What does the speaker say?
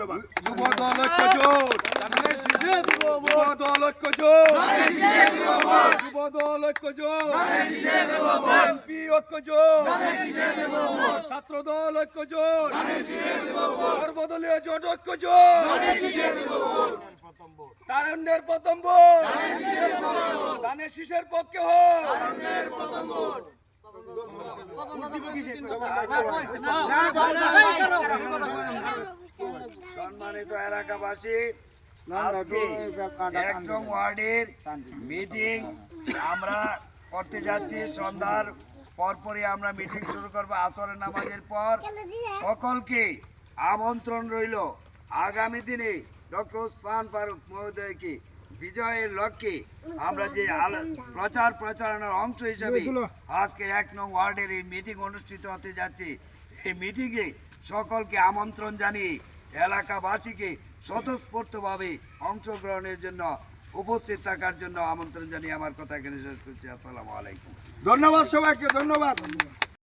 ধন্যবাদ। যুবদল ঐক্যজোট, যুবদল ঐক্যজোট, যুবদল ঐক্যজোট, এমপি ঐক্যজোট, ছাত্রদল ঐক্যজোট, সর্বদলীয় জোট ঐক্যজোট, তারুণ্যের প্রথম ভোট, ধানের শীষের পক্ষে হোক। সম্মানিত এলাকাবাসী, আজকে ১ নং ওয়ার্ডের মিটিং আমরা করতে যাচ্ছি। সন্ধ্যার পরপরই আমরা মিটিং শুরু করব, আসরের নামাজের পর। সকলকে আমন্ত্রণ রইল আগামী দিনে ডক্টর ওসমান ফারুক মহোদয়কে বিজয়ের লক্ষ্যে আমরা যে প্রচার প্রচারণার অংশ হিসাবে আজকের ১ নং ওয়ার্ডের এই মিটিং অনুষ্ঠিত হতে যাচ্ছে। এই মিটিংয়ে সকলকে আমন্ত্রণ জানিয়ে এলাকাবাসীকে স্বতঃস্ফূর্তভাবে অংশগ্রহণের জন্য উপস্থিত থাকার জন্য আমন্ত্রণ জানিয়ে আমার কথা এখানে শেষ করছি। আসসালামু আলাইকুম। ধন্যবাদ সবাইকে, ধন্যবাদ।